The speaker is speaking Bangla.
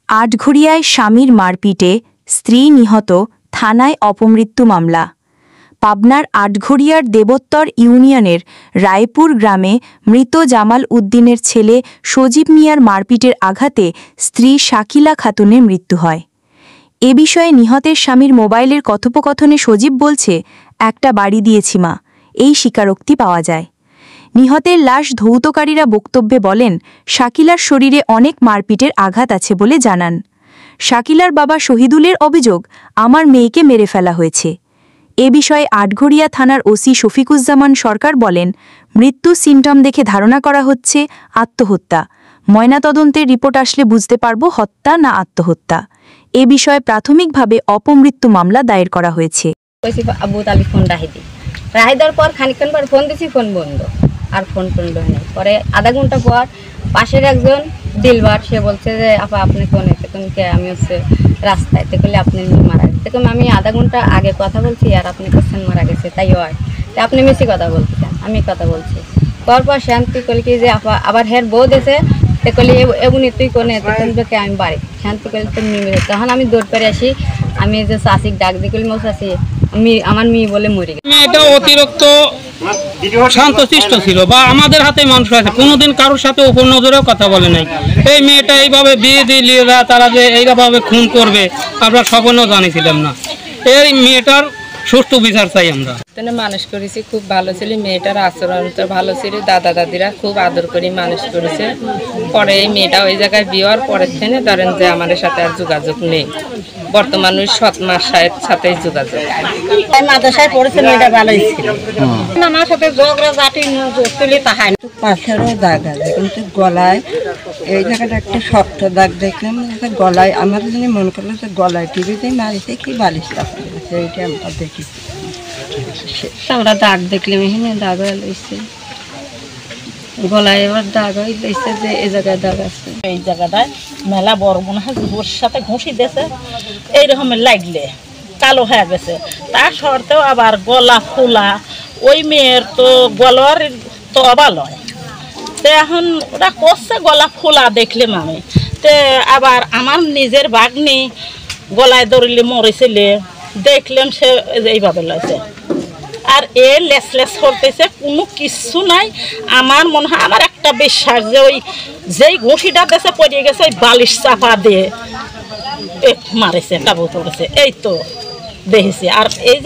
আটঘরিয়ায় স্বামীর মারপিটে স্ত্রী নিহত, থানায় অপমৃত্যু মামলা। পাবনার আটঘরিয়ার দেবোত্তর ইউনিয়নের রায়পুর গ্রামে মৃত জামাল উদ্দিনের ছেলে সজীব মিয়ার মারপিটের আঘাতে স্ত্রী শাকিলা খাতুনের মৃত্যু হয়। এ বিষয়ে নিহতের স্বামীর মোবাইলের কথোপকথনে সজীব বলছে, একটা বাড়ি দিয়েছি মা, এই স্বীকারোক্তি পাওয়া যায়। নিহতের লাশ ধৌতকারীরা বক্তব্যে বলেন, শাকিলার শরীরে অনেক মারপিটের আঘাত আছে বলে জানান। শাকিলার বাবা শহীদুলের অভিযোগ, আমার মেয়েকে মেরে ফেলা হয়েছে। এ বিষয়ে আটঘরিয়া থানার ওসি শফিকুজ্জামান সরকার বলেন, মৃত্যু সিমটম দেখে ধারণা করা হচ্ছে আত্মহত্যা। ময়নাতদন্তের রিপোর্ট আসলে বুঝতে পারব হত্যা না আত্মহত্যা। এ বিষয়ে প্রাথমিকভাবে অপমৃত্যু মামলা দায়ের করা হয়েছে। রাহিদার পর খানিকক্ষণ পর ফোন দিছি, ফোন বন্ধ, আর ফোন নেই। পরে আধা ঘন্টা পর পাশের একজন দিলবার, সে বলছে যে আপা আপনি কোন কে, আমি হচ্ছে রাস্তায়, তো করলে আপনি মারা গেছে। আমি আধা ঘন্টা আগে কথা বলছি আর আপনি কোশ্চেন মারা গেছে, তাই হয় আপনি মিশি কথা বলতেছেন, আমি কথা বলছি। পরপর শান্তি করলি কি যে আপা আবার হের বউ দিয়েছে, তো করলি এমনি তুই কোনে, কে আমি বাড়ি শান্তি করলি তো মিলে। তখন আমি দৌড় পেরে আসি, আমি যে চাষিক ডাক দিয়ে করলি মৌ চাষি আমার মেয়ে বলে মরে গেছে। মেয়েটা অতিরিক্ত শান্তশিষ্ট ছিল বা আমাদের হাতে মানুষ আছে, কোনোদিন কারোর সাথে উপর নজরেও কথা বলে নাই। এই মেয়েটা এইভাবে বিয়ে দিয়ে তারা যে এইভাবে খুন করবে আমরা স্বপ্নেও জানিছিলাম না। এই মেয়েটার সুষ্ঠু বিচার চাই আমরা। মানুষ করেছি, খুব ভালো ছিল, মেয়েটার আচরণ তো ভালো ছিল, দাদা দাদিরা খুব আদর করে মানুষ করেছে। পরে এই মেয়েটা ওই জায়গায় বিয়ের পরের থেকে ধরেন যে আমাদের সাথে আর যোগাযোগ নেই। বর্তমান ওই সৎমার সাথে যোগাযোগ। মাদ্রাসায় পড়েছে, মেয়েটা ভালোই ছিল, আমার সাথে ঝগড়া জাতি তুলে তাহাই। পাশেরও দাগ আছে, কিন্তু গলায় এই জায়গাটা একটা শক্ত দাগ দেখলাম, গলায় আমার জন্য মনে করলো যে গলায় টিভিতে মারিছে কি বালিশটা পড়েছে, এইটা আমরা দেখেছি। আমরা দাগ দেখলাম, এখানে দাগ হয়েছে গলায়, এবার দাগ হয়েছে যে এই জায়গায় দাগ আছে। এই জায়গাটায় মেলা বড় মনে হয় ওর সাথে ঘুষি দিয়েছে, এইরকমের লাগলে কালো হয়ে গেছে। তার সত্ত্বেও আবার গলা ফুলা, ওই মেয়ের তো গলার তো অবালয়, তো এখন ওরা করছে গলা ফুলা দেখলাম আমি। তো আবার আমার নিজের বাগনি গলায় ধরলে মরেছিলে, দেখলাম সে এইভাবে লাগছে। আর এ লেস করতেছে, কোনো কিছু নাই। আমার মনে হয় আমার একটা বিশ্বাস যে ওই যেই ঘুষিটা দেশে পড়ে গেছে ওই বালিশ চাপা দিয়ে মারেছে, কাবু করেছে, এই তো দেখেছি। আর এই